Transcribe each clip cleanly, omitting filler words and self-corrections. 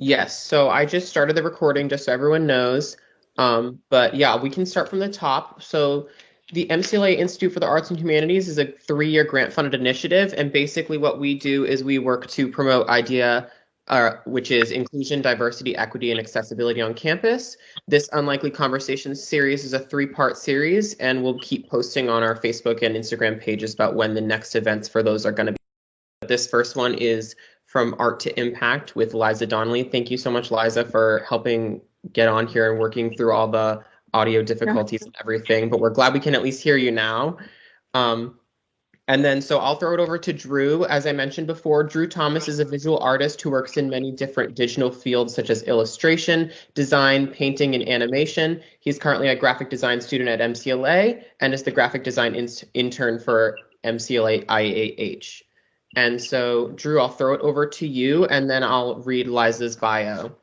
Yes, so I just started the recording just so everyone knows. But yeah, we can start from the top. So the MCLA Institute for the Arts and Humanities is a 3-year grant-funded initiative, and basically what we do is we work to promote IDEA, which is inclusion, diversity, equity, and accessibility on campus. This Unlikely Conversations series is a 3-part series, and we'll keep posting on our Facebook and Instagram pages about when the next events for those are going to be. This first one is From Art to Impact with Liza Donnelly. Thank you so much, Liza, for helping get on here and working through all the audio difficulties and everything. But we're glad we can at least hear you now. And then, so I'll throw it over to Drew. As I mentioned before, Drew Thomas is a visual artist who works in many different digital fields such as illustration, design, painting, and animation. He's currently a graphic design student at MCLA and is the graphic design intern for MCLA-IAH. And so, Drew, I'll throw it over to you, and then I'll read Liza's bio.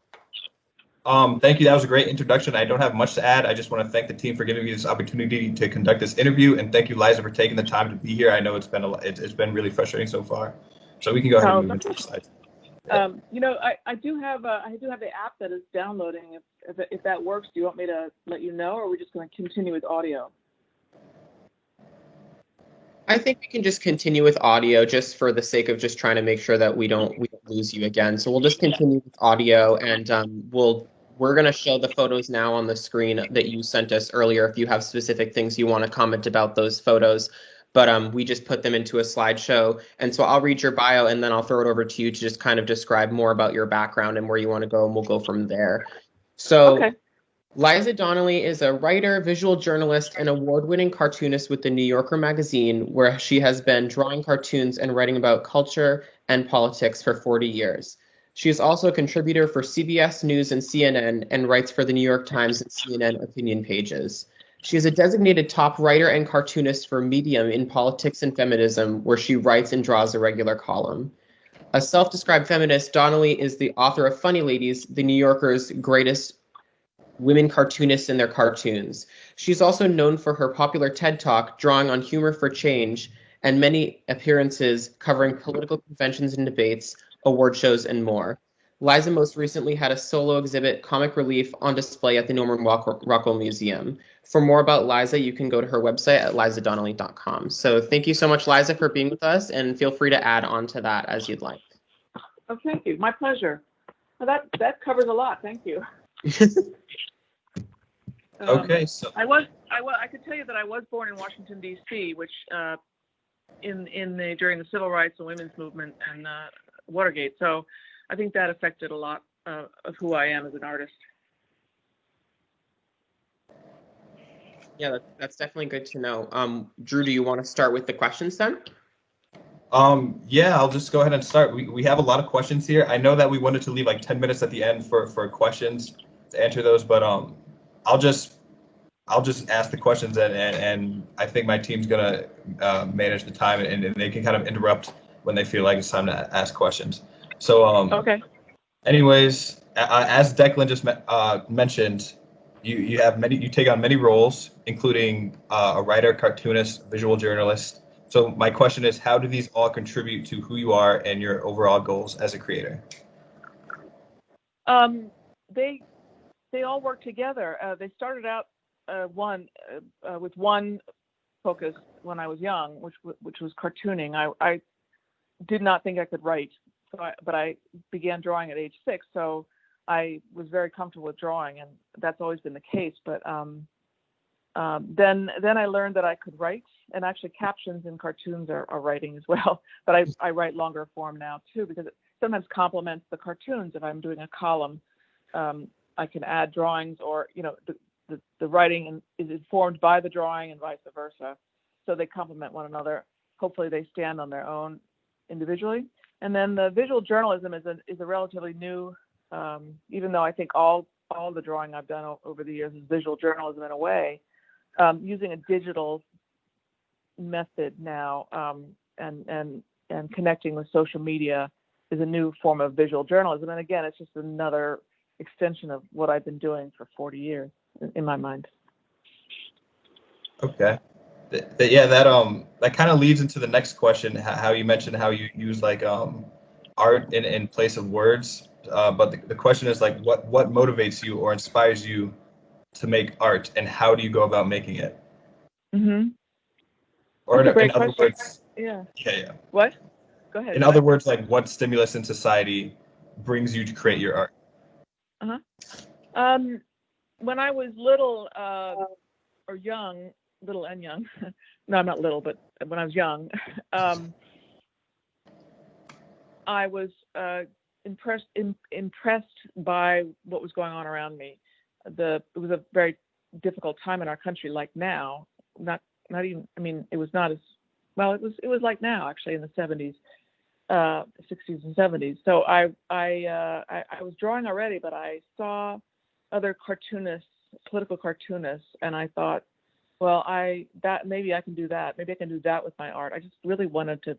Thank you. That was a great introduction. I don't have much to add. I just want to thank the team for giving me this opportunity to conduct this interview, and thank you, Liza, for taking the time to be here. I know it's been really frustrating so far. So we can go ahead and move into the slides. You know, I do have the app that is downloading. If that works, do you want me to let you know, or are we just going to continue with audio? I think we can just continue with audio just for the sake of just trying to make sure that we don't lose you again. So we'll just continue with audio, and we're going to show the photos now on the screen that you sent us earlier if you have specific things you want to comment about those photos. But we just put them into a slideshow. And so I'll read your bio, and then I'll throw it over to you to just kind of describe more about your background and where you want to go, and we'll go from there. So. Okay. Liza Donnelly is a writer, visual journalist, and award-winning cartoonist with the New Yorker magazine, where she has been drawing cartoons and writing about culture and politics for 40 years. She is also a contributor for CBS News and CNN and writes for the New York Times and CNN opinion pages. She is a designated top writer and cartoonist for Medium in Politics and Feminism, where she writes and draws a regular column. A self-described feminist, Donnelly is the author of Funny Ladies, the New Yorker's greatest women cartoonists and their cartoons. She's also known for her popular TED Talk, Drawing on Humor for Change, and many appearances covering political conventions and debates, award shows, and more. Liza most recently had a solo exhibit, Comic Relief, on display at the Norman Rockwell Musuem. For more about Liza, you can go to her website at lizadonnelly.com. So thank you so much, Liza, for being with us, and feel free to add on to that as you'd like. Oh, thank you. My pleasure. Well, that covers a lot. Thank you. Okay, so I could tell you that I was born in Washington D.C., which during the civil rights and women's movement and Watergate. So I think that affected a lot of who I am as an artist. Yeah, that's definitely good to know. Drew, do you want to start with the questions then? Yeah, I'll just go ahead and start. We have a lot of questions here. I know that we wanted to leave like 10 minutes at the end for questions to answer those, but I'll just ask the questions, and I think my team's gonna manage the time, and they can kind of interrupt when they feel like it's time to ask questions. So okay. Anyways, as Declan just mentioned, you take on many roles, including a writer, cartoonist, visual journalist. So my question is, how do these all contribute to who you are and your overall goals as a creator? They all work together. They started out with one focus when I was young, which was cartooning. I did not think I could write, but I began drawing at age 6, so I was very comfortable with drawing, and that's always been the case. But then I learned that I could write, and actually captions in cartoons are writing as well. But I write longer form now too, because it sometimes complements the cartoons. If I'm doing a column, I can add drawings, or the writing is informed by the drawing and vice versa. So they complement one another. Hopefully they stand on their own individually. And then the visual journalism is a relatively new, even though I think all the drawing I've done over the years is visual journalism in a way, using a digital method now, and connecting with social media is a new form of visual journalism. And again, it's just another extension of what I've been doing for 40 years in my mind. Okay. Yeah, that kind of leads into the next question, how you mentioned how you use like art in place of words. but the question is like, what motivates you or inspires you to make art, and how do you go about making it? Mm-hmm. Or That's a in great other question. words, Yeah. yeah. What? Go ahead. In other words, like, what stimulus in society brings you to create your art? Uh-huh. When I was little or young, little and young, no, I'm not little, but when I was young, I was impressed by what was going on around me. It was a very difficult time in our country, like now. Not even. I mean, it was not as well. It was like now, actually, in the 70s, 60s and 70s. So I was drawing already, but I saw other cartoonists, political cartoonists, and I thought, well, maybe I can do that. Maybe I can do that with my art. I just really wanted to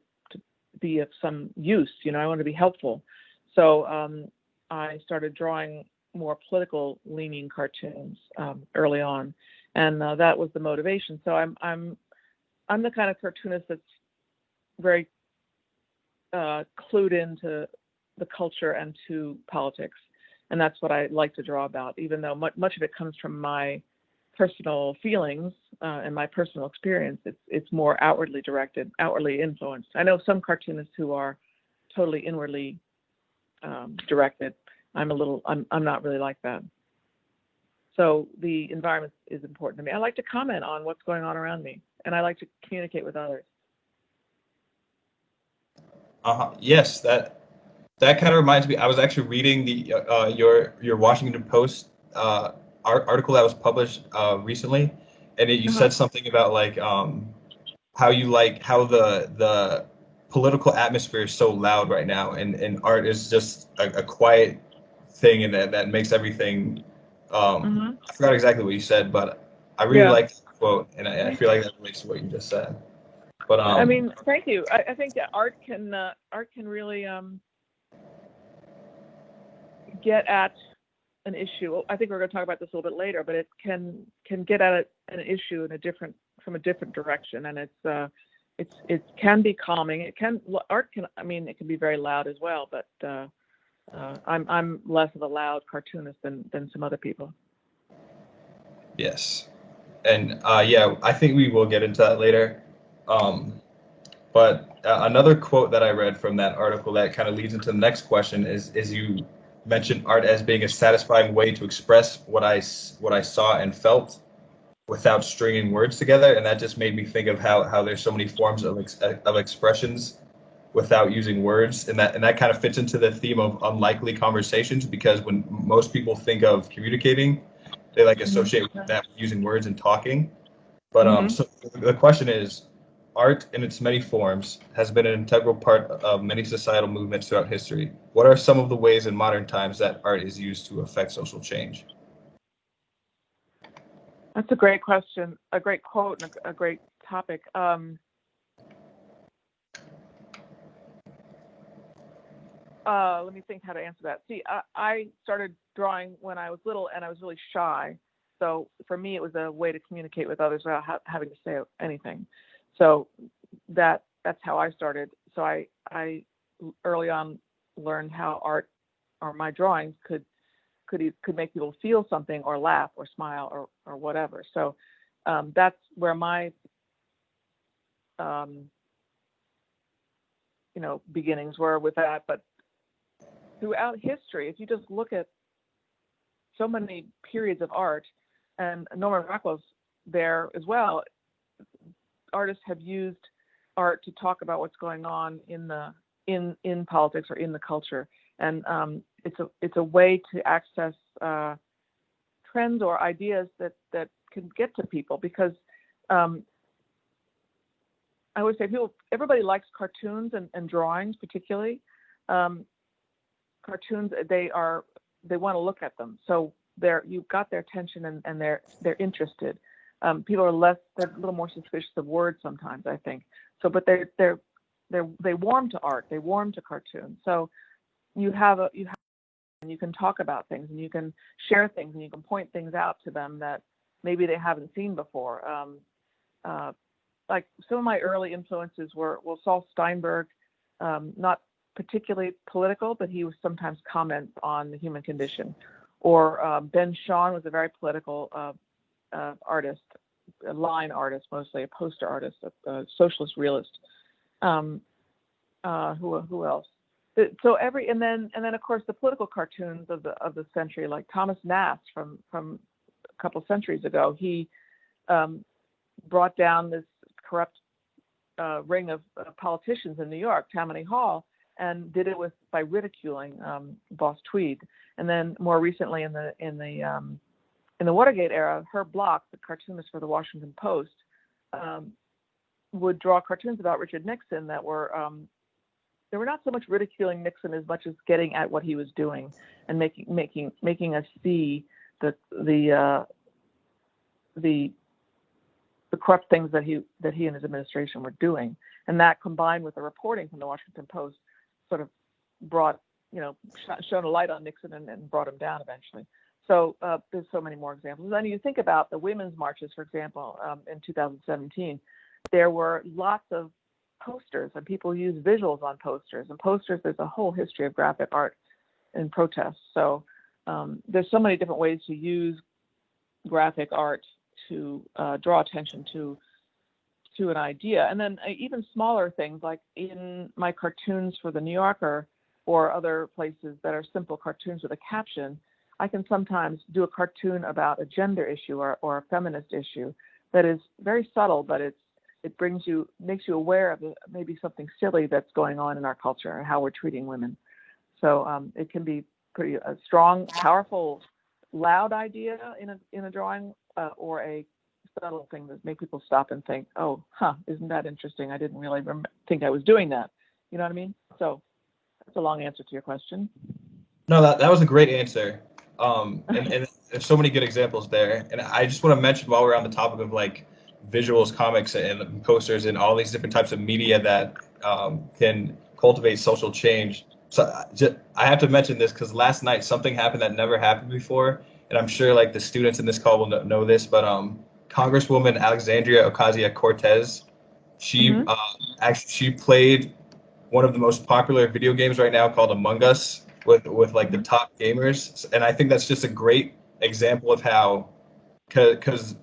be of some use. I wanted to be helpful. So I started drawing more political leaning cartoons early on, and that was the motivation. So I'm the kind of cartoonist that's very clued into the culture and to politics, and that's what I like to draw about. Even though much of it comes from my personal feelings and my personal experience, it's more outwardly directed, outwardly influenced. I know some cartoonists who are totally inwardly directed. I'm not really like that. So the environment is important to me. I like to comment on what's going on around me, and I like to communicate with others. Yes, that kind of reminds me. I was actually reading the your Washington Post article that was published recently, and you said something about like how the political atmosphere is so loud right now, and art is just a quiet thing, and that makes everything. I forgot exactly what you said, but I really like that quote, and I feel like that relates to what you just said. But I mean, thank you. I think that art can really get at an issue. I think we're going to talk about this a little bit later, but it can get at an issue from a different direction, and it can be calming. Art can be very loud as well, but I'm less of a loud cartoonist than some other people. Yes, and yeah, I think we will get into that later. But another quote that I read from that article that kind of leads into the next question is you mentioned art as being a satisfying way to express what I saw and felt without stringing words together, and that just made me think of how there's so many forms of expressions without using words, and that kind of fits into the theme of unlikely conversations, because when most people think of communicating, they like associate that with using words and talking. But so the question is, art in its many forms has been an integral part of many societal movements throughout history. What are some of the ways in modern times that art is used to affect social change? That's a great question, a great quote, and a great topic. Let me think how to answer that. See, I started drawing when I was little, and I was really shy. So for me, it was a way to communicate with others without having to say anything. So that's how I started. So I early on learned how art or my drawings could make people feel something, or laugh, or smile, or whatever. So that's where my beginnings were with that. But throughout history, if you just look at so many periods of art, and Norman Rockwell's there as well, artists have used art to talk about what's going on in politics or in the culture, and it's a way to access trends or ideas that can get to people, because I would say everybody likes cartoons and drawings, particularly. Cartoons, they want to look at them, so you've got their attention, and they're interested. People are they're a little more suspicious of words sometimes, I think. So, but they warm to art, they warm to cartoons. So you can talk about things, and you can share things, and you can point things out to them that maybe they haven't seen before. Like some of my early influences were Saul Steinberg, not particularly political, but he was sometimes comments on the human condition. Or Ben Shahn was a very political artist, a line artist, mostly a poster artist, a socialist realist. Who else? So and then of course the political cartoons of the century, like Thomas Nast from a couple centuries ago. He brought down this corrupt ring of politicians in New York, Tammany Hall, and did it by ridiculing Boss Tweed. And then more recently in the Watergate era, Herb Bloch, the cartoonist for the Washington Post, would draw cartoons about Richard Nixon that were they were not so much ridiculing Nixon as much as getting at what he was doing and making us see the corrupt things that he and his administration were doing. And that, combined with the reporting from the Washington Post, sort of brought, shone a light on Nixon and brought him down eventually. So there's so many more examples. And you think about the women's marches, for example, in 2017, there were lots of posters, and people use visuals on posters. And posters, there's a whole history of graphic art in protest. So there's so many different ways to use graphic art to draw attention to an idea. And then even smaller things, like in my cartoons for the New Yorker or other places that are simple cartoons with a caption, I can sometimes do a cartoon about a gender issue or a feminist issue that is very subtle, but it makes you aware of maybe something silly that's going on in our culture and how we're treating women. So it can be pretty a strong, powerful, loud idea in a drawing, or a subtle thing that make people stop and think, oh, isn't that interesting? I didn't really think I was doing that. You know what I mean? So that's a long answer to your question. No, that was a great answer. And there's so many good examples there. And I just want to mention, while we're on the topic of like visuals, comics, and posters, and all these different types of media that can cultivate social change. So I have to mention this because last night something happened that never happened before, and I'm sure like the students in this call will know this, but Congresswoman Alexandria Ocasio-Cortez, she she played one of the most popular video games right now called Among Us with like the top gamers, and I think that's just a great example of how, because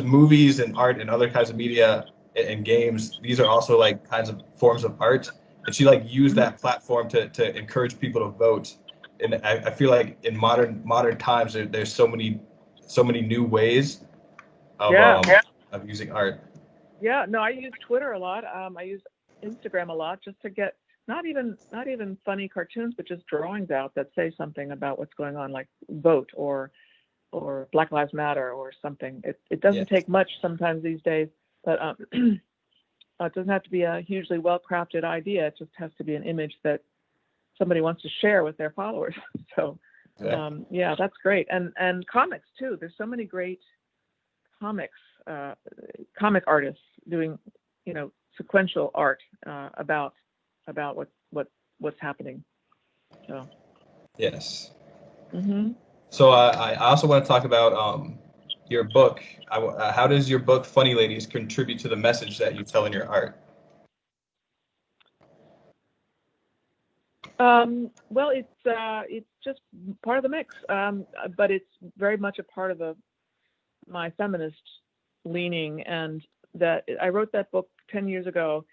movies and art and other kinds of media and games, these are also like kinds of forms of art, and she like used that platform to encourage people to vote. And I feel like in modern times there's so many new ways of using art. Yeah, no, I use Twitter a lot. I use Instagram a lot just to get not even funny cartoons, but just drawings out that say something about what's going on, like vote or Black Lives Matter or something. It doesn't take much sometimes these days, but it doesn't have to be a hugely well-crafted idea. It just has to be an image that somebody wants to share with their followers. So yeah, that's great. And comics too. There's so many great comic artists doing sequential art about what's happening. So yes. Mm-hmm. So I also want to talk about your book. How does your book Funny Ladies contribute to the message that you tell in your art? Well, it's just part of the mix, but it's very much a part of my feminist leaning, and that I wrote that book 10 years ago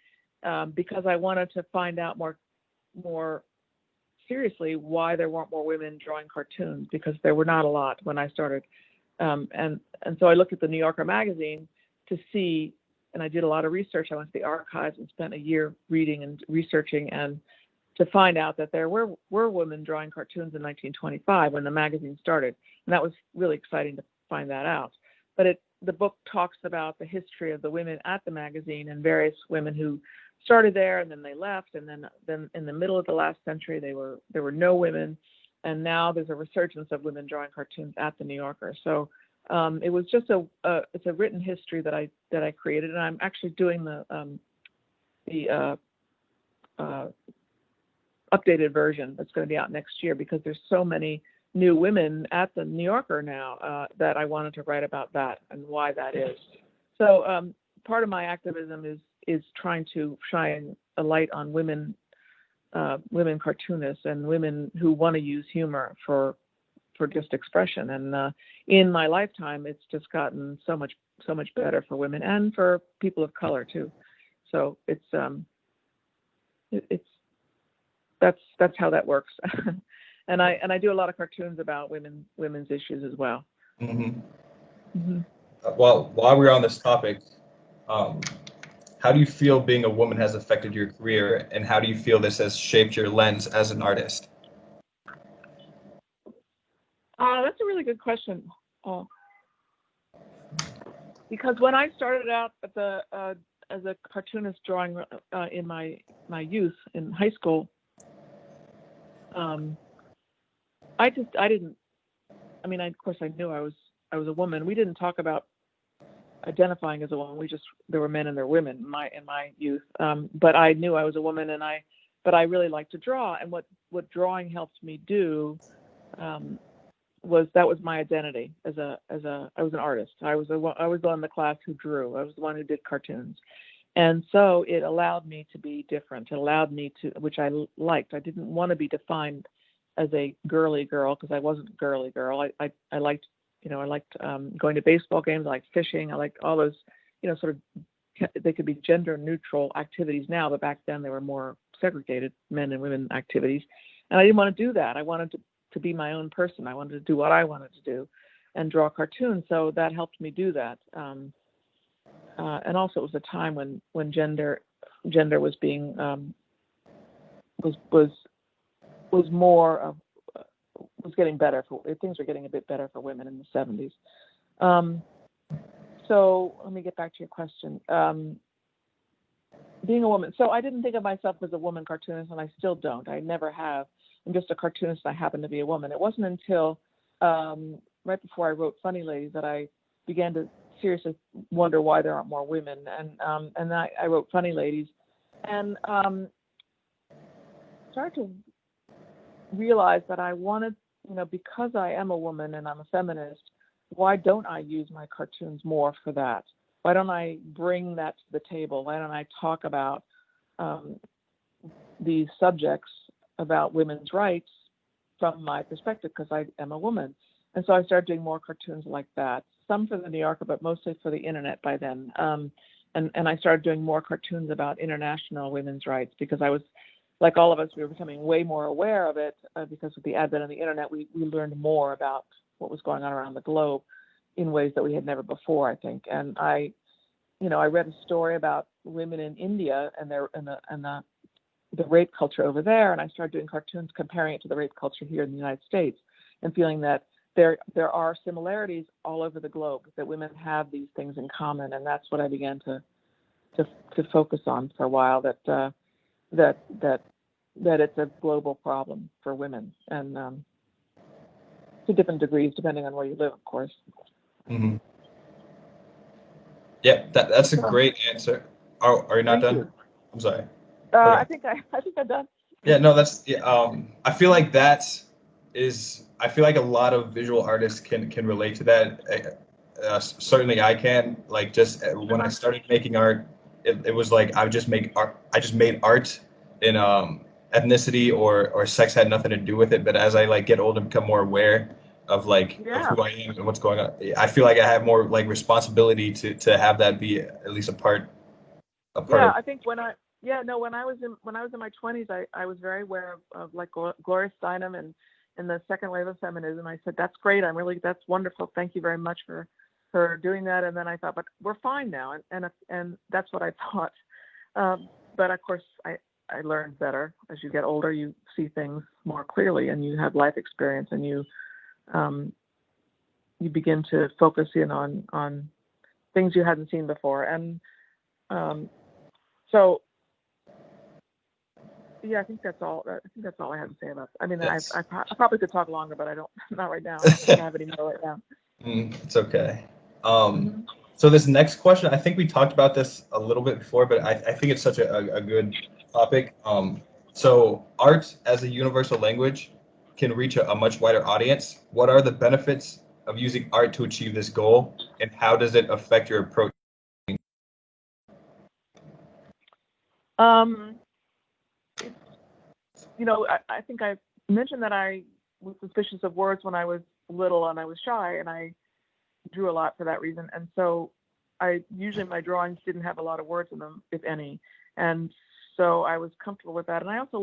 because I wanted to find out more seriously why there weren't more women drawing cartoons, because there were not a lot when I started, and so I looked at the New Yorker magazine to see, and I did a lot of research. I went to the archives and spent a year reading and researching, and to find out that there were women drawing cartoons in 1925 when the magazine started. And that was really exciting to find that out. But the book talks about the history of the women at the magazine and various women who started there and then they left. And then in the middle of the last century, there were no women. And now there's a resurgence of women drawing cartoons at the New Yorker. So it was just it's a written history that I created. And I'm actually doing the updated version that's going to be out next year, because there's so many new women at the New Yorker now that I wanted to write about that and why that is. So part of my activism is trying to shine a light on women women cartoonists and women who want to use humor for just expression. And in my lifetime, it's just gotten so much better for women and for people of color too. So that's how that works. and I do a lot of cartoons about women's issues as well. Mm-hmm. Mm-hmm. Well, while we're on this topic, how do you feel being a woman has affected your career, and how do you feel this has shaped your lens as an artist? That's a really good question. Because when I started out as a cartoonist drawing in my youth in high school, I didn't. I mean, of course, I knew I was a woman. We didn't talk about identifying as a woman. There were men and there were women in my youth. But I knew I was a woman, but I really liked to draw. And what drawing helped me do was my identity I was an artist. I was the one in the class who drew. I was the one who did cartoons. And so it allowed me to be different. It allowed me to, which I liked. I didn't want to be defined as a girly girl because I wasn't a girly girl. I liked, I liked going to baseball games. I liked fishing. I liked all those, sort of, they could be gender neutral activities now, but back then they were more segregated men and women activities. And I didn't want to do that. I wanted to be my own person. I wanted to do what I wanted to do and draw cartoons. So that helped me do that. And also it was a time when gender was being, was more of, was getting better things were getting a bit better for women in the 70s. So let me get back to your question. Being a woman. So I didn't think of myself as a woman cartoonist, and I still don't. I never have. I'm just a cartoonist. I happen to be a woman. It wasn't until right before I wrote Funny Ladies that I began to seriously wonder why there aren't more women. And I wrote Funny Ladies, and started to realize that I wanted, because I am a woman and I'm a feminist, why don't I use my cartoons more for that? Why don't I bring that to the table? Why don't I talk about these subjects about women's rights from my perspective, because I am a woman? And so I started doing more cartoons like that, some for the New Yorker, but mostly for the internet by then. And I started doing more cartoons about international women's rights because I was, like all of us, we were becoming way more aware of it because of the advent of the internet. We learned more about what was going on around the globe in ways that we had never before, I think. And I read a story about women in India and the rape culture over there, and I started doing cartoons comparing it to the rape culture here in the United States, and feeling that there are similarities all over the globe, that women have these things in common, and that's what I began to focus on for a while. That it's a global problem for women, and to different degrees depending on where you live, of course. Mm-hmm. Yeah, that's a great answer. Are you not done? You. I'm sorry. Okay. I think I'm done. Yeah, no, that's I feel like I feel like a lot of visual artists can relate to that. Certainly I can. Like, just when I started making art, it was like I just made art in ethnicity or sex had nothing to do with it. But as I get older and become more aware of of who I am and what's going on, I feel like I have more responsibility to have that be at least a part Yeah, I think when I was in my 20s, I was very aware of like Gloria Steinem and the second wave of feminism. I said, that's great. That's wonderful. Thank you very much for doing that. And then I thought, but we're fine now. And that's what I thought. But of course, I learned better. As you get older, you see things more clearly, and you have life experience, and you begin to focus in on things you hadn't seen before. And so, yeah, I think that's all I have to say about it. I mean, yes. I probably could talk longer, but I don't. Not right now. I don't think I have any more right now. It's okay. So this next question, I think we talked about this a little bit before, but I think it's such a good topic. So art as a universal language can reach a much wider audience. What are the benefits of using art to achieve this goal, and how does it affect your approach? I think I mentioned that I was suspicious of words when I was little and I was shy, and I drew a lot for that reason. And so usually my drawings didn't have a lot of words in them, if any. And so I was comfortable with that. And I also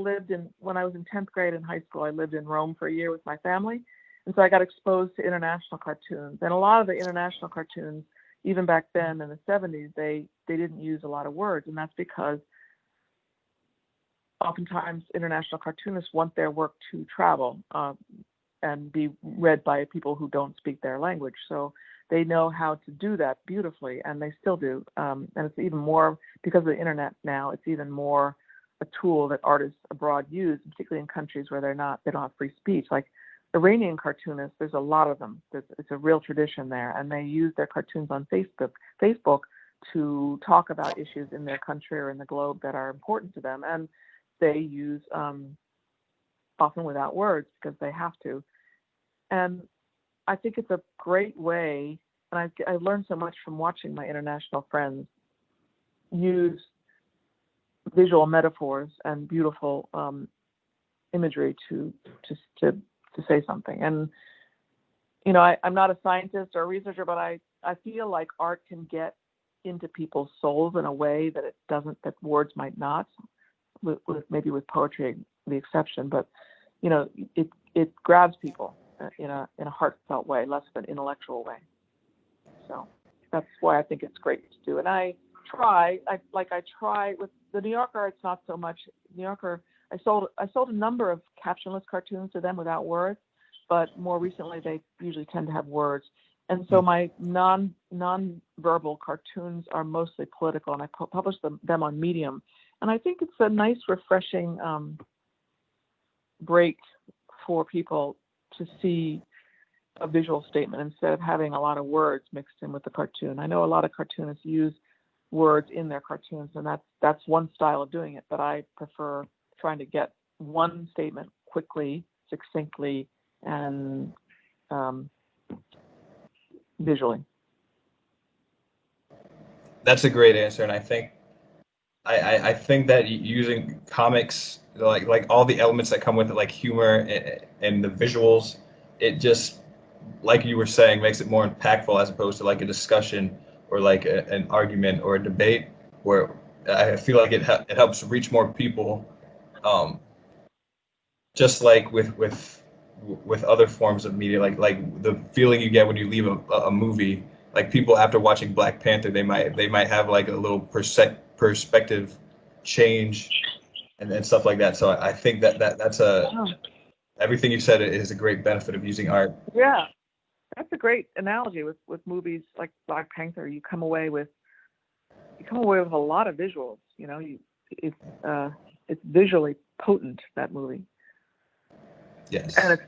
when I was in 10th grade in high school, I lived in Rome for a year with my family. And so I got exposed to international cartoons. And a lot of the international cartoons, even back then in the 70s, they didn't use a lot of words. And that's because oftentimes international cartoonists want their work to travel and be read by people who don't speak their language. So they know how to do that beautifully, and they still do. And it's even more, because of the internet now, it's even more a tool that artists abroad use, particularly in countries where they don't have free speech. Like Iranian cartoonists, there's a lot of them. It's a real tradition there, and they use their cartoons on Facebook to talk about issues in their country or in the globe that are important to them. And they use, often without words, because they have to. And I think it's a great way, and I learned so much from watching my international friends use visual metaphors and beautiful imagery to say something. And I'm not a scientist or a researcher, but I feel like art can get into people's souls in a way that that words might not, maybe with poetry the exception. But it grabs people in a heartfelt way, less of an intellectual way. So that's why I think it's great to do. And I try with the New Yorker. It's not so much New Yorker. I sold a number of captionless cartoons to them without words, but more recently they usually tend to have words. And so my non-verbal cartoons are mostly political, and I publish them on Medium. And I think it's a nice, refreshing break for people to see a visual statement instead of having a lot of words mixed in with the cartoon. I know a lot of cartoonists use words in their cartoons, and that's one style of doing it, but I prefer trying to get one statement quickly, succinctly, and visually. That's a great answer, and I think that using comics, like all the elements that come with it, like humor and the visuals, it just, like you were saying, makes it more impactful as opposed to like a discussion or like an argument or a debate, where I feel like it helps reach more people. Just like with other forms of media, like the feeling you get when you leave a movie, like people after watching Black Panther, they might have like a little perspective change and stuff like that. So I think that's everything you said is a great benefit of using art. Yeah, that's a great analogy with movies like Black Panther. You come away with a lot of visuals. It's visually potent, that movie. Yes. And it's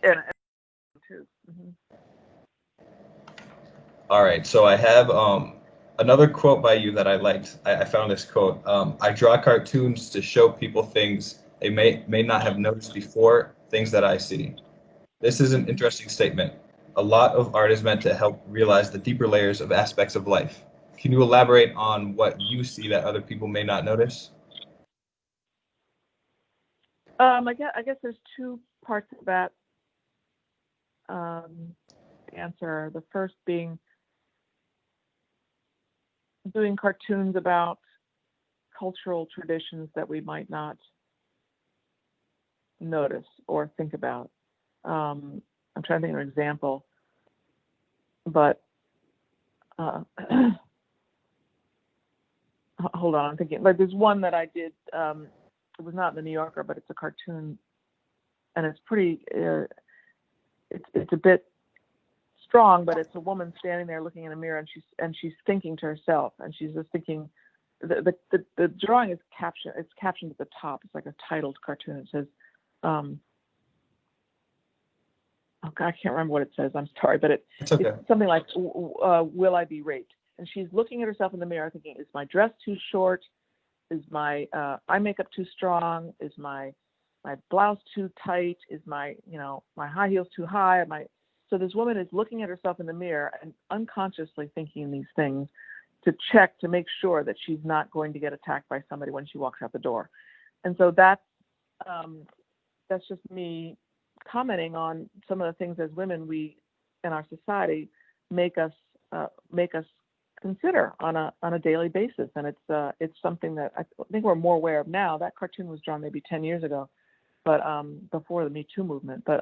too. Mm-hmm. All right, so I have another quote by you that I liked. I found this quote. I draw cartoons to show people things they may not have noticed before, things that I see. This is an interesting statement. A lot of art is meant to help realize the deeper layers of aspects of life. Can you elaborate on what you see that other people may not notice? I guess there's two parts of that answer. The first being doing cartoons about cultural traditions that we might not notice or think about. I'm trying to think of an example, but hold on, I'm thinking. Like there's one that I did. It was not in the New Yorker, but it's a cartoon, and it's pretty. It's a bit strong, but it's a woman standing there looking in a mirror, and she's thinking to herself, and she's just thinking. The drawing is captioned. It's captioned at the top. It's like a titled cartoon. It says, "Oh God, I can't remember what it says. I'm sorry, but It's okay. It's something like, "Will I be raped?" And she's looking at herself in the mirror, thinking, "Is my dress too short? Is my eye makeup too strong? Is my blouse too tight? Is my high heels too high? So this woman is looking at herself in the mirror and unconsciously thinking these things to check to make sure that she's not going to get attacked by somebody when she walks out the door. And so that's that's just me commenting on some of the things as women we in our society make us consider on a daily basis, and it's something that I think we're more aware of now. That cartoon was drawn maybe 10 years ago, but before the Me Too movement. But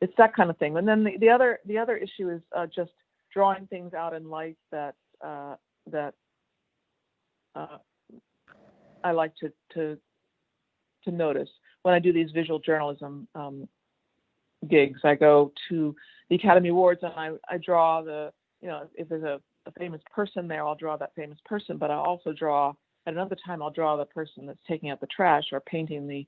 it's that kind of thing. And then the other issue is just drawing things out in life that I like to notice when I do these visual journalism gigs. I go to the Academy Awards and I draw if there's a famous person there, I'll draw that famous person, but I'll also draw, at another time, I'll draw the person that's taking out the trash or painting the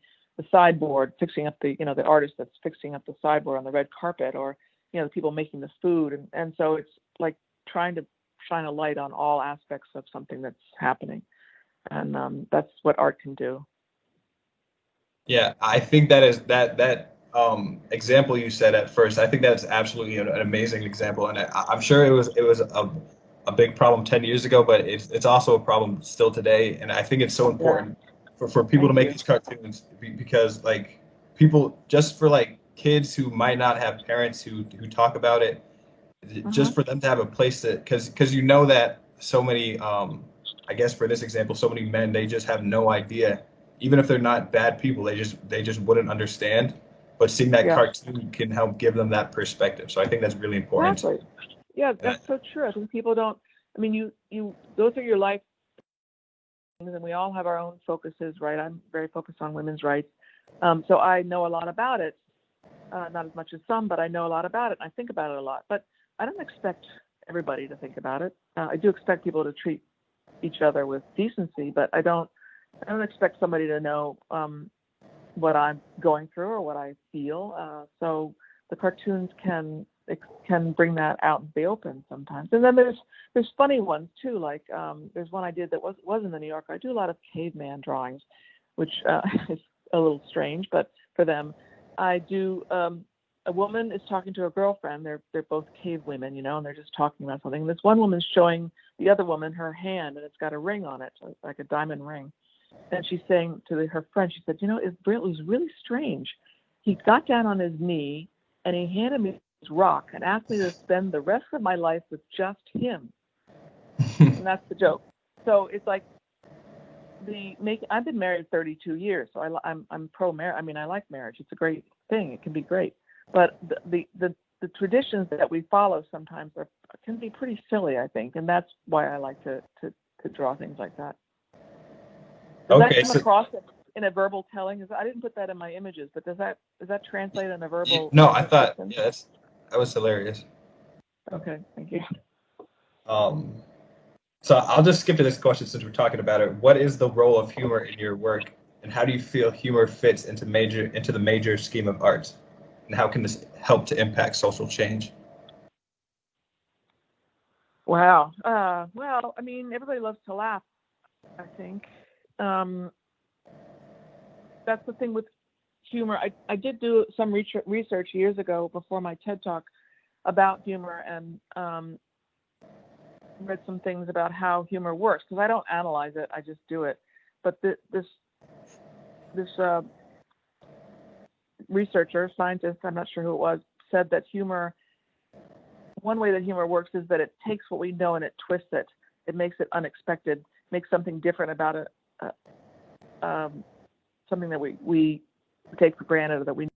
sideboard, fixing up the artist that's fixing up the sideboard on the red carpet, or, the people making the food. And so it's like trying to shine a light on all aspects of something that's happening. And that's what art can do. Yeah, I think that is that example you said at first. I think that's absolutely an amazing example, and I'm sure it was a big problem 10 years ago, but it's also a problem still today. And I think it's so important for people to make these cartoons, because like people, just for like kids who might not have parents who talk about it, just for them to have a place to, because that so many I guess for this example, so many men, they just have no idea. Even if they're not bad people, they just wouldn't understand. But seeing that cartoon can help give them that perspective. So I think that's really important. Exactly. Yeah, that's so true. I think people don't. I mean, you go through your life, and we all have our own focuses, right? I'm very focused on women's rights, so I know a lot about it. Not as much as some, but I know a lot about it. And I think about it a lot. But I don't expect everybody to think about it. I do expect people to treat each other with decency, but I don't expect somebody to know what I'm going through or what I feel. So the cartoons can bring that out in the open sometimes. And then there's funny ones too. Like there's one I did that was in the New Yorker. I do a lot of caveman drawings, which is a little strange, but for them, I do. A woman is talking to a girlfriend. They're both cave women, and they're just talking about something. And this one woman's showing the other woman her hand, and it's got a ring on it, so it's like a diamond ring. And she's saying to her friend, she said, it was really strange. He got down on his knee and he handed me this rock and asked me to spend the rest of my life with just him. And that's the joke. So it's like I've been married 32 years, so I'm pro marriage. I mean, I like marriage. It's a great thing. It can be great. But the traditions that we follow sometimes can be pretty silly, I think, and that's why I like to draw things like that. Does that come across in a verbal telling? I didn't put that in my images, but does that translate in a verbal? No, I thought that was hilarious. Okay, thank you. So I'll just skip to this question since we're talking about it. What is the role of humor in your work, and how do you feel humor fits into the major scheme of arts, and how can this help to impact social change? Wow. Well, I mean, everybody loves to laugh, I think. That's the thing with humor. I did do some research years ago before my TED Talk about humor, and read some things about how humor works, because I don't analyze it, I just do it. But this researcher, scientist, I'm not sure who it was, said that one way that humor works is that it takes what we know and it twists it. It makes it unexpected, makes something different about it. Something that we take for granted, or that we're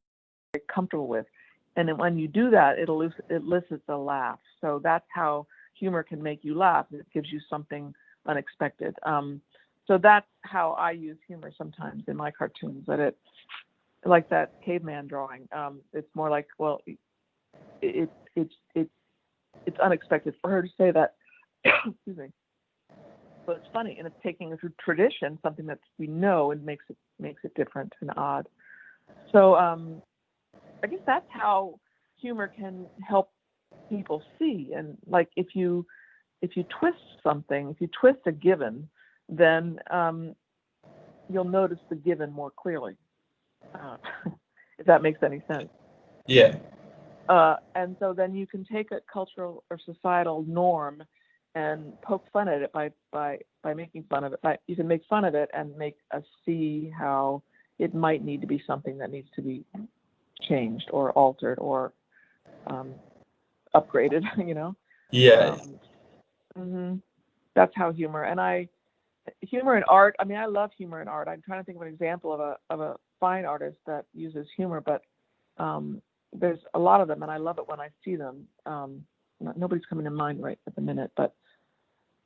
very comfortable with. And then when you do that, it elicits a laugh. So that's how humor can make you laugh. It gives you something unexpected. So that's how I use humor sometimes in my cartoons. That like that caveman drawing. It's more like, well, it's unexpected for her to say that. Excuse me. But it's funny, and it's taking a tradition, something that we know, and makes it different and odd. So I guess that's how humor can help people see. And like if you twist something, if you twist a given, then you'll notice the given more clearly. If that makes any sense. Yeah. And so then you can take a cultural or societal norm and poke fun at it by making fun of it. You can make fun of it and make us see how it might need to be something that needs to be changed or altered or upgraded, you know? Yeah. That's how humor and art. I mean, I love humor and art. I'm trying to think of an example of a fine artist that uses humor, but there's a lot of them, and I love it when I see them. Nobody's coming to mind right at the minute, but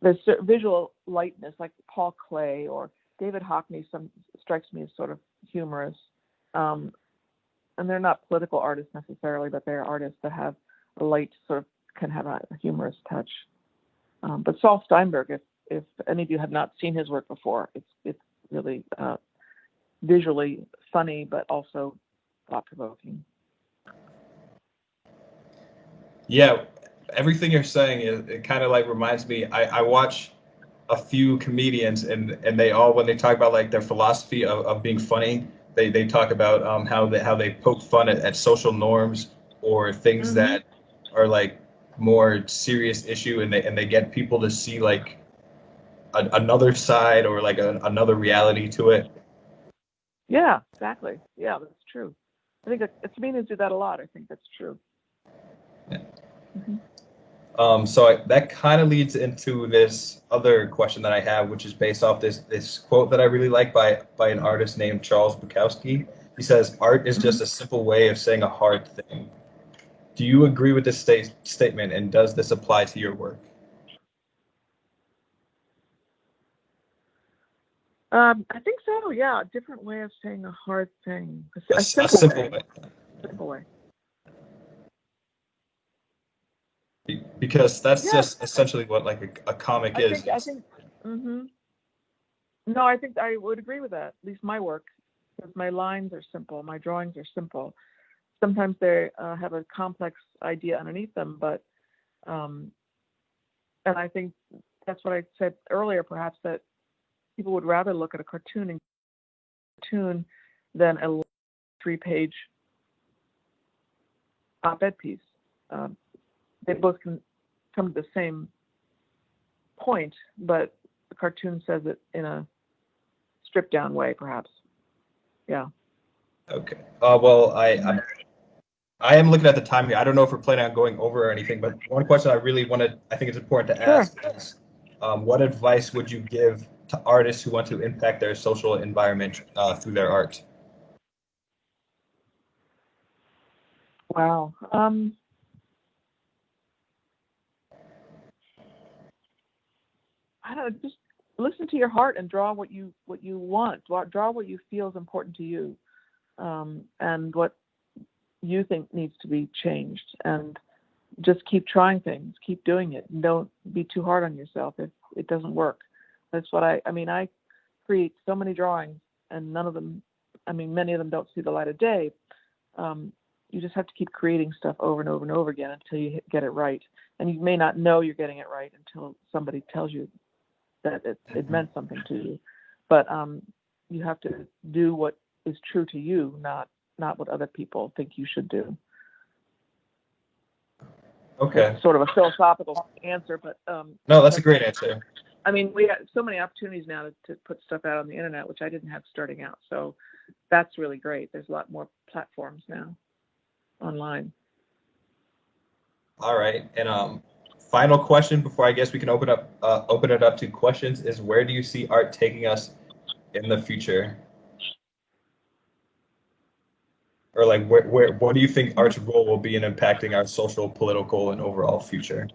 there's visual lightness, like Paul Klee or David Hockney. Strikes me as sort of humorous, and they're not political artists necessarily, but they're artists that have a light sort of can have a humorous touch. But Saul Steinberg, if any of you have not seen his work before, it's really visually funny, but also thought-provoking. Yeah, everything you're saying it kind of like reminds me. I watch a few comedians, and they all, when they talk about like their philosophy of being funny, they talk about how they poke fun at social norms or things that are like more serious issue, and they get people to see like another side or like another reality to it. Yeah, exactly. Yeah, that's true. I think comedians do that a lot. I think that's true. Yeah. So that kind of leads into this other question that I have, which is based off this quote that I really like by an artist named Charles Bukowski. He says, "Art is just a simple way of saying a hard thing." Do you agree with this statement, and does this apply to your work? I think so. Yeah, a different way of saying a hard thing. A simple way. Simple way. Because that's just essentially what like a comic is. I think. No, I think I would agree with that. At least my work, because my lines are simple, my drawings are simple. Sometimes they have a complex idea underneath them, but and I think that's what I said earlier, perhaps, that people would rather look at a cartoon than a 3-page op-ed piece. They both can come to the same point, but the cartoon says it in a stripped down way, perhaps. Yeah. Okay. Well, I am looking at the time here. I don't know if we're planning on going over or anything, but one question I think it's important to ask is, what advice would you give to artists who want to impact their social environment through their art? Wow. I don't know, just listen to your heart and draw what you want. Draw what you feel is important to you, and what you think needs to be changed. And just keep trying things, keep doing it. And don't be too hard on yourself if it doesn't work. That's what I create so many drawings, and many of them don't see the light of day. You just have to keep creating stuff over and over and over again until you get it right. And you may not know you're getting it right until somebody tells you that it meant something to you. But you have to do what is true to you, not what other people think you should do. Okay. It's sort of a philosophical answer, but no, that's a great answer. I mean, we have so many opportunities now to put stuff out on the internet, which I didn't have starting out. So that's really great. There's a lot more platforms now online. All right. And final question before I guess we can open it up to questions is, where do you see art taking us in the future? Or like what do you think art's role will be in impacting our social, political, and overall future?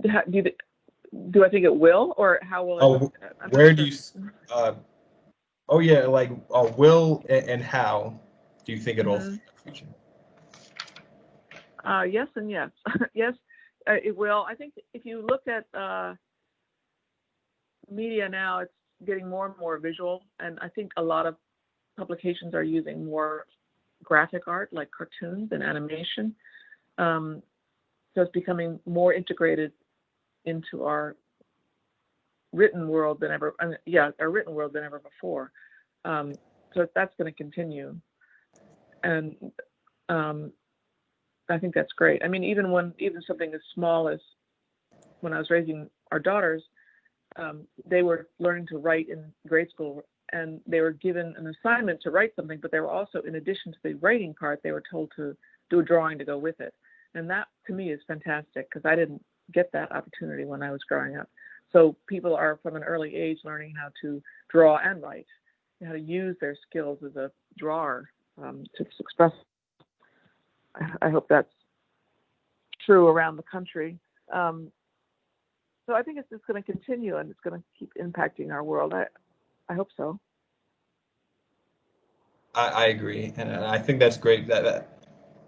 Do I think it will, or how will it? Where do you? Will and how do you think it'll affect the future? Yes and yes. Yes, it will. I think if you look at media now, it's getting more and more visual, and I think a lot of publications are using more graphic art, like cartoons and animation. So it's becoming more integrated into our written world than ever. Our written world than ever before. So that's going to continue, and I think that's great. I mean, even something as small as when I was raising our daughters, they were learning to write in grade school and they were given an assignment to write something, but they were also, in addition to the writing part, they were told to do a drawing to go with it. And that, to me, is fantastic, because I didn't get that opportunity when I was growing up. So people are, from an early age, learning how to draw and write, how to use their skills as a drawer to express. I hope that's true around the country. So I think it's just going to continue, and it's going to keep impacting our world. I hope so. I agree, and I think that's great. That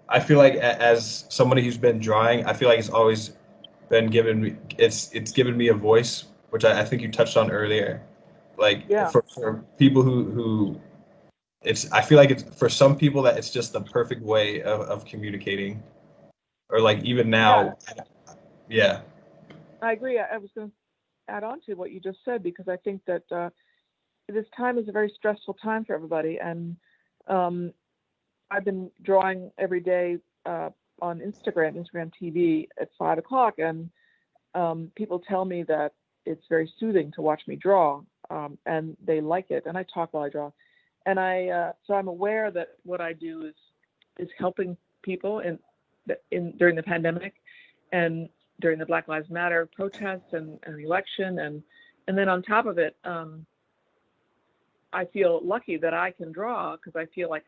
I feel like as somebody who's been drawing, I feel like it's always been given me. It's given me a voice, which I think you touched on earlier. Like Yeah. for people who it's, I feel like it's, for some people, that it's just the perfect way of communicating, or like even now. Yeah. I agree. I was going to add on to what you just said, because I think that this time is a very stressful time for everybody. And I've been drawing every day on Instagram TV at 5 o'clock. And people tell me that it's very soothing to watch me draw, and they like it. And I talk while I draw. And so I'm aware that what I do is helping people during the pandemic, and during the Black Lives Matter protests and the election, and then on top of it, I feel lucky that I can draw, because I feel like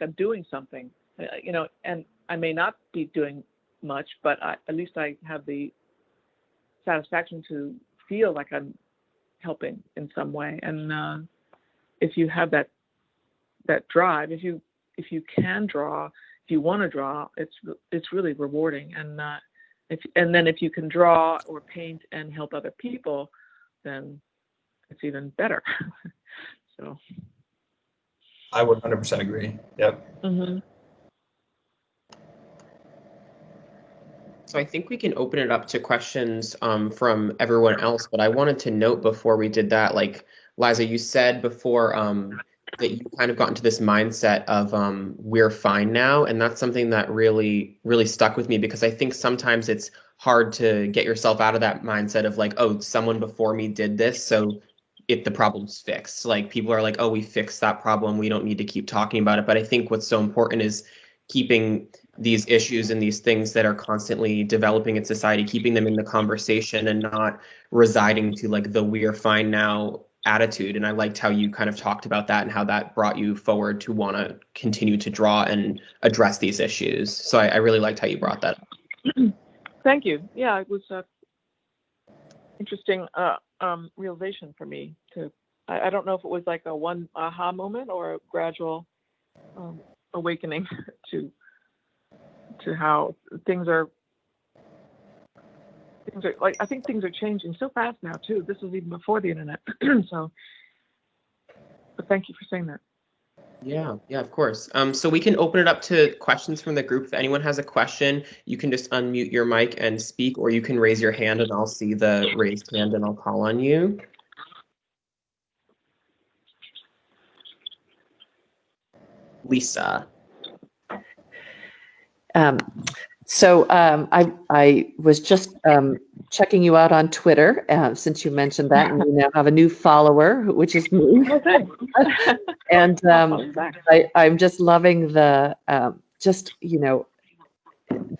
I'm doing something, and I may not be doing much, but at least I have the satisfaction to feel like I'm helping in some way. And if you have that drive, if you can draw, if you want to draw, it's really rewarding. And then if you can draw or paint and help other people, then it's even better. So I would 100% agree. Yep. Mm-hmm. So I think we can open it up to questions from everyone else, but I wanted to note before we did that, like, Liza, you said before that you kind of got into this mindset of we're fine now, and that's something that really, really stuck with me, because I think sometimes it's hard to get yourself out of that mindset of like, oh, someone before me did this, so the problem's fixed. Like, people are like, oh, we fixed that problem, we don't need to keep talking about it. But I think what's so important is keeping these issues and these things that are constantly developing in society, keeping them in the conversation and not residing to like the we're fine now attitude. And I liked how you kind of talked about that and how that brought you forward to want to continue to draw and address these issues. So I really liked how you brought that up. Thank you. Yeah, it was interesting realization for me to. I don't know if it was like a one aha moment or a gradual awakening to how things are like, I think things are changing so fast now too. This was even before the internet. So, but thank you for saying that. Yeah, of course. So we can open it up to questions from the group. If anyone has a question, you can just unmute your mic and speak, or you can raise your hand and I'll see the raised hand and I'll call on you. Lisa. I was just checking you out on Twitter since you mentioned that, and you now have a new follower, which is me. Okay. And I'm just loving the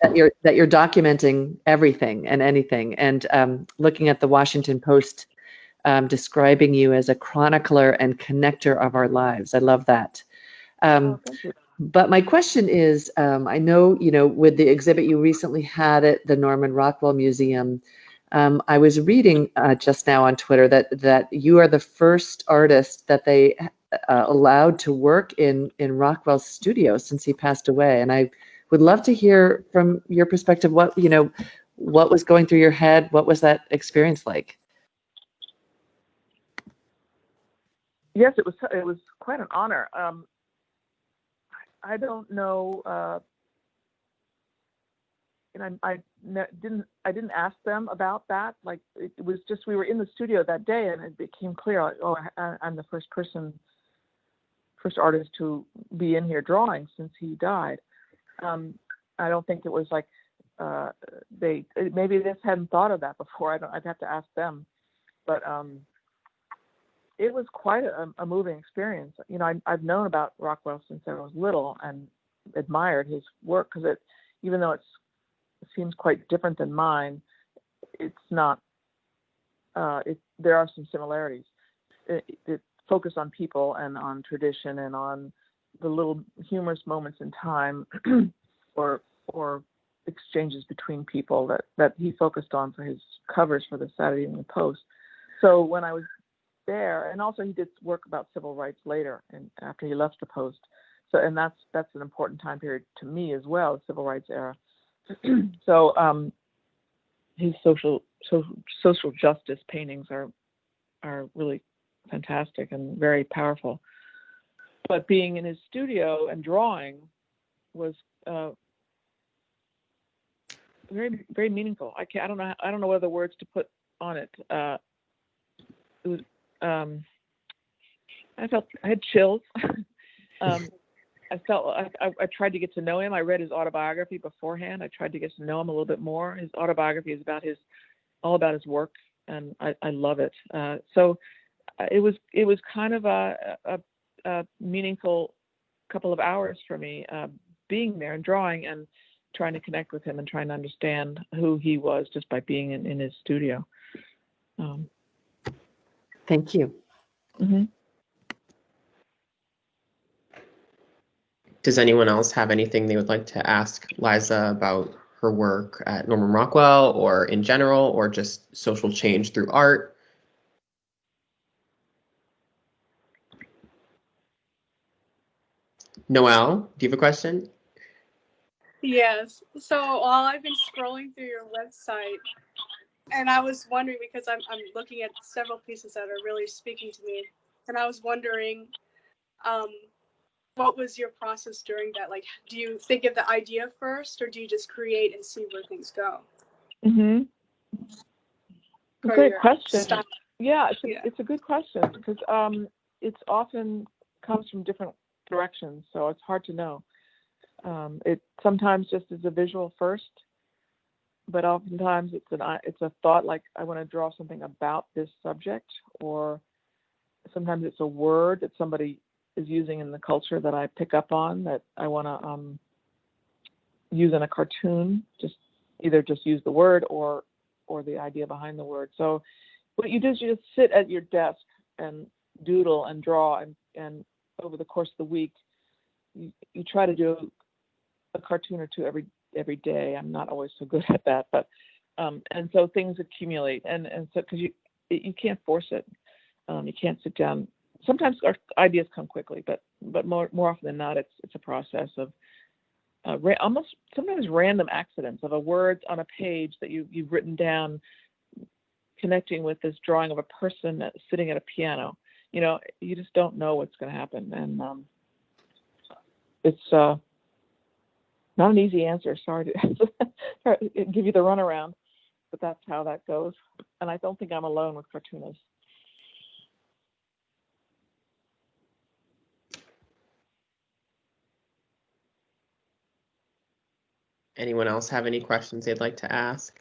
that you're documenting everything and anything, and looking at the Washington Post describing you as a chronicler and connector of our lives. I love that. Thank you. But my question is, I know, with the exhibit you recently had at the Norman Rockwell Museum, I was reading just now on Twitter that you are the first artist that they allowed to work in Rockwell's studio since he passed away. And I would love to hear from your perspective what was going through your head. What was that experience like? Yes, it was quite an honor. I don't know, and I didn't ask them about that. Like, it was just, we were in the studio that day, and it became clear, like, oh, I'm the first artist to be in here drawing since he died. I don't think it was like maybe they just hadn't thought of that before. I'd have to ask them, but it was quite a moving experience. You know, I've known about Rockwell since I was little and admired his work because even though it seems quite different than mine, it's not. There are some similarities. It focused on people and on tradition and on the little humorous moments in time, or exchanges between people that he focused on for his covers for the Saturday Evening Post. So when I was there, and also he did work about civil rights later and after he left the Post. So, and that's an important time period to me as well, the civil rights era. So his social justice paintings are really fantastic and very powerful. But being in his studio and drawing was very, very meaningful. I don't know what other words to put on it. It was I had chills. I felt I tried to get to know him. I read his autobiography beforehand. I tried to get to know him a little bit more. His autobiography is all about his work, and I love it. So it was kind of a meaningful couple of hours for me, being there and drawing and trying to connect with him and trying to understand who he was just by being in his studio. Thank you. Mm-hmm. Does anyone else have anything they would like to ask Liza about her work at Norman Rockwell or in general, or just social change through art? Noelle, do you have a question? Yes. So while I've been scrolling through your website, and I was wondering, because I'm looking at several pieces that are really speaking to me, and I was wondering, what was your process during that? Like, do you think of the idea first, or do you just create and see where things go? Mm-hmm. Great question. Style? Yeah, it's a good question because it's often comes from different directions, so it's hard to know. It sometimes just is a visual first, but oftentimes it's a thought, like I want to draw something about this subject, or sometimes it's a word that somebody is using in the culture that I pick up on that I want to use in a cartoon. Just use the word or the idea behind the word. So what you do is you just sit at your desk and doodle and draw, and over the course of the week you try to do a cartoon or two every day. I'm not always so good at that, but and so things accumulate, and so because you can't force it, you can't sit down. Sometimes our ideas come quickly, but more often than not, it's a process of almost sometimes random accidents of a word on a page that you've written down, connecting with this drawing of a person sitting at a piano. You know, you just don't know what's going to happen, and it's not an easy answer. Sorry to give you the runaround, but that's how that goes. And I don't think I'm alone with cartoonists. Anyone else have any questions they'd like to ask?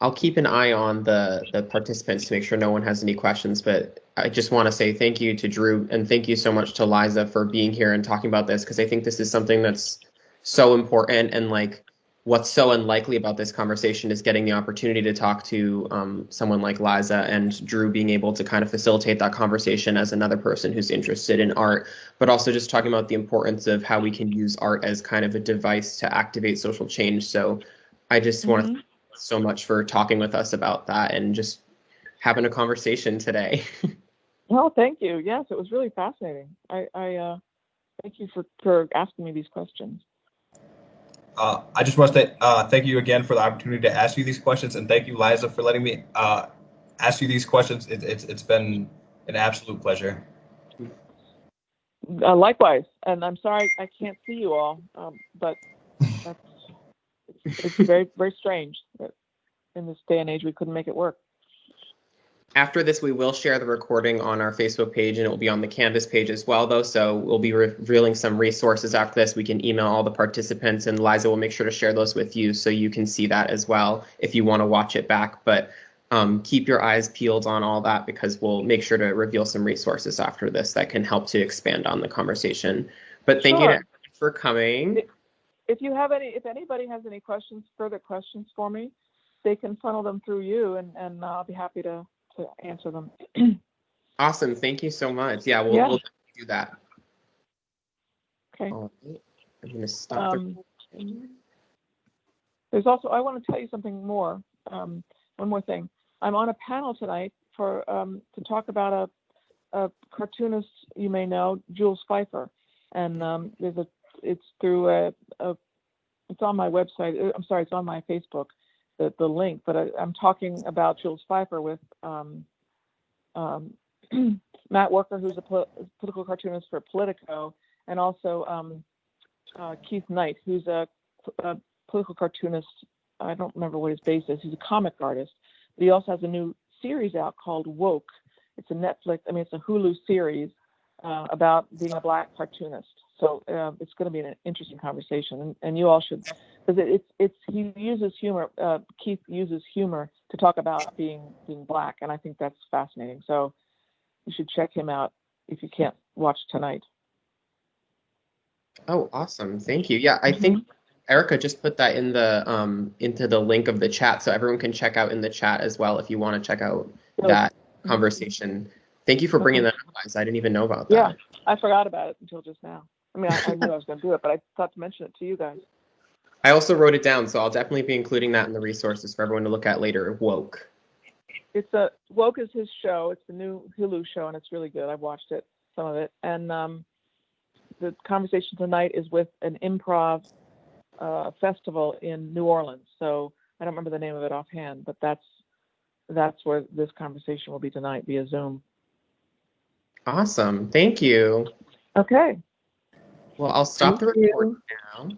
I'll keep an eye on the participants to make sure no one has any questions, but I just want to say thank you to Drew and thank you so much to Liza for being here and talking about this, because I think this is something that's so important, and like what's so unlikely about this conversation is getting the opportunity to talk to someone like Liza, and Drew being able to kind of facilitate that conversation as another person who's interested in art, but also just talking about the importance of how we can use art as kind of a device to activate social change. So I just want to thank you so much for talking with us about that and just having a conversation today. Well, thank you. Yes, it was really fascinating. I thank you for asking me these questions. I just want to say thank you again for the opportunity to ask you these questions, and thank you, Liza, for letting me ask you these questions. It's been an absolute pleasure. Likewise, and I'm sorry I can't see you all, but it's very, very strange that in this day and age we couldn't make it work. After this, we will share the recording on our Facebook page, and it will be on the Canvas page as well, though. So we'll be revealing some resources after this. We can email all the participants, and Liza will make sure to share those with you so you can see that as well if you want to watch it back. But keep your eyes peeled on all that, because we'll make sure to reveal some resources after this that can help to expand on the conversation. But thank you to everyone for coming. If anybody has any further questions for me, they can funnel them through you, and I'll be happy to answer them. Awesome. Thank you so much. Yeah, we'll do that. Okay. All right. I'm going to stop. There's also, I want to tell you something more. One more thing. I'm on a panel tonight to talk about a cartoonist you may know, Jules Pfeiffer, and it's through it's on my website. I'm sorry, it's on my Facebook. The link, but I'm talking about Jules Pfeiffer with Matt Worker, who's a political cartoonist for Politico, and also Keith Knight, who's a political cartoonist. I don't remember what his base is. He's a comic artist, but he also has a new series out called Woke. It's a it's a Hulu series about being a Black cartoonist. So it's going to be an interesting conversation, and you all should, because he uses humor. Keith uses humor to talk about being Black, and I think that's fascinating. So you should check him out if you can't watch tonight. Oh, awesome! Thank you. Yeah, I think Erica just put that in the into the link of the chat, so everyone can check out in the chat as well if you want to check out that conversation. Thank you for bringing that up, guys. I didn't even know about that. Yeah, I forgot about it until just now. I mean, I knew I was going to do it, but I thought to mention it to you guys. I also wrote it down, so I'll definitely be including that in the resources for everyone to look at later. Woke. Woke is his show. It's the new Hulu show, and it's really good. I've watched it, some of it, and the conversation tonight is with an improv festival in New Orleans. So I don't remember the name of it offhand, but that's where this conversation will be tonight via Zoom. Awesome. Thank you. Okay. Well, I'll stop the recording now.